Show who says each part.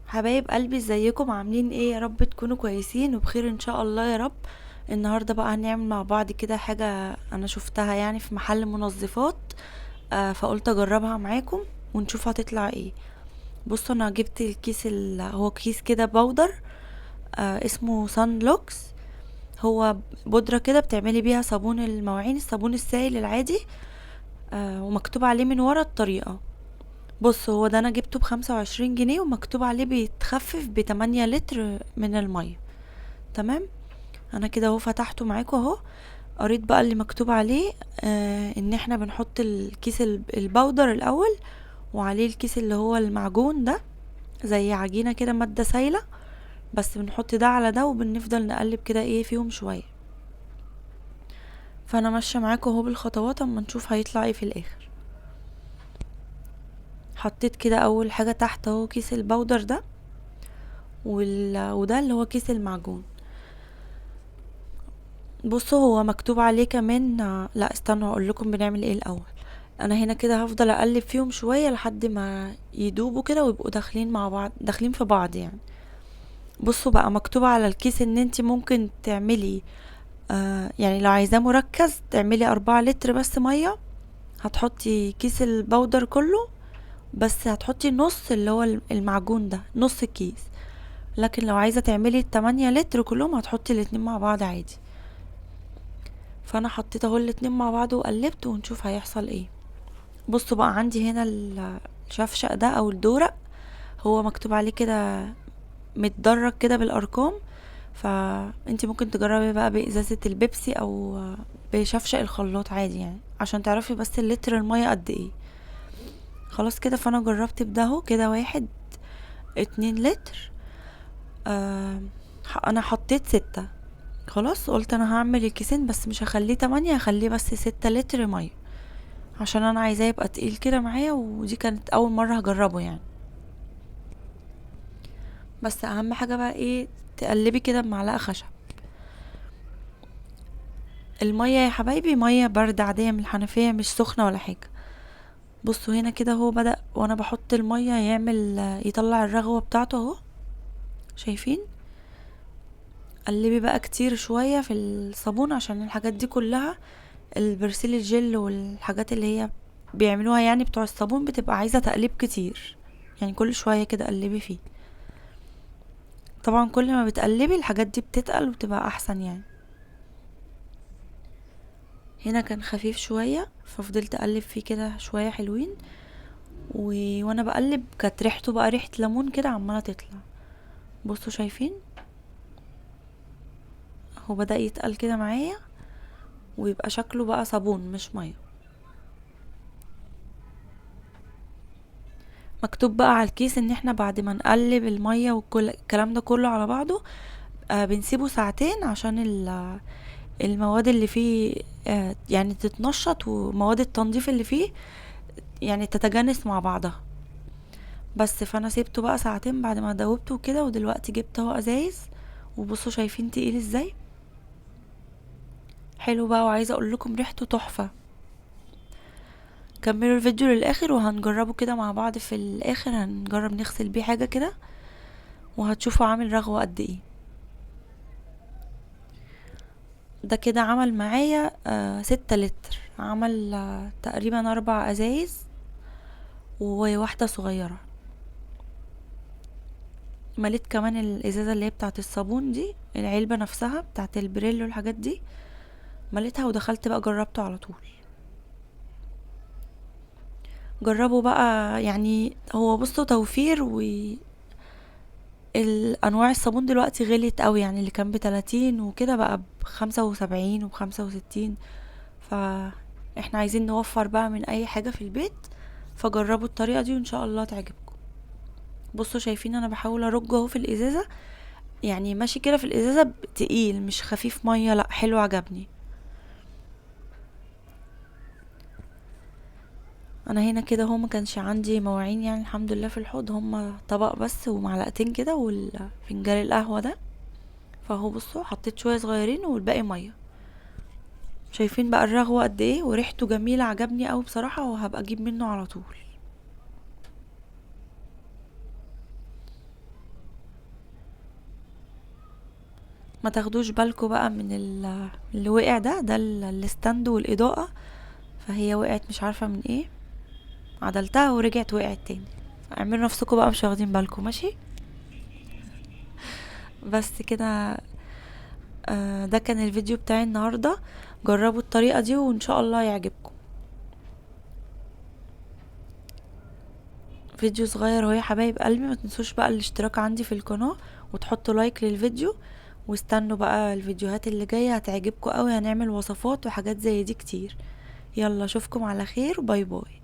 Speaker 1: حبايب قلبي، ازيكم؟ عاملين ايه؟ يا رب تكونوا كويسين وبخير ان شاء الله يا رب. النهارده بقى هنعمل مع بعض كده حاجه انا شفتها يعني في محل منظفات. فقلت اجربها معاكم ونشوف هتطلع ايه. بصوا، انا جبت الكيس هو كيس كده بودر. اسمه سان لوكس. هو بودرة كده بتعملي بيها صابون المواعين، الصابون السائل العادي. ومكتوب عليه من ورا الطريقة. بص، هو ده انا جبته ب25 جنيه ومكتوب عليه بيتخفف ب8 لتر من المية. تمام. انا كده اهو فتحته معاكم اهو. قريت بقى اللي مكتوب عليه. ان احنا بنحط الكيس البودر الاول، وعليه الكيس اللي هو المعجون ده، زي عجينة كده، مادة سايلة. بس بنحط ده على ده وبنفضل نقلب كده ايه فيهم شوية. فانا ماشية معاكم اهو بالخطوات اما نشوف هيطلع ايه في الاخر. حطيت كده اول حاجة تحت اهو كيس البودر ده، وده اللي هو كيس المعجون. بصوا، هو مكتوب عليه كمان. لا استنوا اقول لكم بنعمل ايه الاول. انا هنا كده هفضل اقلب فيهم شوية لحد ما يدوبوا كده ويبقوا داخلين مع بعض، داخلين في بعض يعني. بصوا بقى، مكتوب على الكيس ان انت ممكن تعملي، يعني لو عايزاه مركز تعملي 4 لتر بس مية. هتحطي كيس البودر كله، بس هتحطي نص اللي هو المعجون ده، نص الكيس. لكن لو عايزة تعملي 8 لتر كلهم هتحطي الاتنين مع بعض عادي. فانا حطيت اهو الاتنين مع بعض وقلبت ونشوف هيحصل ايه. بصوا بقى، عندي هنا الشفشق ده او الدورق. هو مكتوب عليه كده، متدرج كده بالارقام. فانتي ممكن تجربي بقى بازازة البيبسي او بشفشق الخلاط عادي، يعني عشان تعرفي بس اللتر المية قد ايه. خلاص كده، فانا جربت بده اهو كده 1 2 لتر. آه انا حطيت 6. خلاص قلت انا هعمل الكيسين بس مش هخليه 8، هخليه بس 6 لتر مية، عشان انا عايزاه يبقى تقيل كده معايا، ودي كانت اول مرة هجربه يعني. بس اهم حاجة بقى ايه؟ تقلبي كده بمعلقة خشب. المية يا حبايبي مية باردة عادية من الحنفية، مش سخنة ولا حاجة. بصوا هنا كده هو بدأ وانا بحط المية يعمل، يطلع الرغوة بتاعته اهو. شايفين؟ قلبي بقى كتير شوية في الصابون عشان الحاجات دي كلها، البرسيل الجل والحاجات اللي هي بيعملوها يعني بتوع الصابون، بتبقى عايزة تقليب كتير. يعني كل شوية كده قلبي فيه. طبعا كل ما بتقلبي الحاجات دي بتتقل وبتبقى احسن يعني. هنا كان خفيف شوية ففضلت اقلب فيه كده شوية حلوين. وانا بقلب كانت ريحته بقى ريحة ليمون كده عمالة تطلع. بصوا شايفين؟ هو بدأ يتقل كده معايا، ويبقى شكله بقى صابون مش مية. مكتوب بقى على الكيس ان احنا بعد ما نقلب المية وكل الكلام ده كله على بعضه، بنسيبه ساعتين عشان المواد اللي فيه يعني تتنشط، ومواد التنظيف اللي فيه يعني تتجانس مع بعضها. بس فانا سيبته بقى ساعتين بعد ما دوبته كده، ودلوقتي جبت اهو ازايز. وبصوا شايفين تقيل ازاي؟ حلو بقى، وعايزه اقول لكم ريحته تحفه. كملوا الفيديو للاخر وهنجربه كده مع بعض. في الاخر هنجرب نغسل بيه حاجه كده، وهتشوفوا عامل رغوه قد ايه. ده كده عمل معايا 6 لتر. عمل تقريبا 4 ازايز وواحده صغيره. مليت كمان الازازه اللي هي بتاعه الصابون دي، العلبه نفسها بتاعه البريل والحاجات دي، مليتها ودخلت بقى جربته على طول. جربوا بقى يعني. هو بصوا توفير، الانواع الصابون دلوقتي غليت قوي، يعني اللي كان ب30 وكده بقى ب75 وب65. فاحنا عايزين نوفر بقى من اي حاجة في البيت. فجربوا الطريقة دي وان شاء الله تعجبكم. بصوا شايفين انا بحاول ارج اهو في الازازة، يعني ماشي كده في الازازة تقيل مش خفيف مية، لا حلو عجبني. انا هنا كده هو ما كانش عندي مواعين يعني الحمد لله في الحوض، هما طبق بس ومعلقتين كده والفنجان القهوة ده. فهو بصوا حطيت شوية صغيرين والباقي مية. شايفين بقى الرغوة قد ايه؟ وريحته جميلة، عجبني اوي بصراحة، وهبقى اجيب منه على طول. ما تاخدوش بالكم بقى من اللي وقع ده الستاند والاضاءة، فهي وقعت مش عارفة من ايه، عدلتها ورجعت وقعت تاني. اعملوا نفسكم بقى مش واخدين بالكم، ماشي؟ بس كده. ده كان الفيديو بتاعي النهاردة. جربوا الطريقة دي وان شاء الله يعجبكم. فيديو صغير اهو يا حبايب قلبي، ما تنسوش بقى الاشتراك عندي في القناة وتحطوا لايك للفيديو، واستنوا بقى الفيديوهات اللي جاية هتعجبكم قوي، هنعمل وصفات وحاجات زي دي كتير. يلا اشوفكم على خير، باي باي.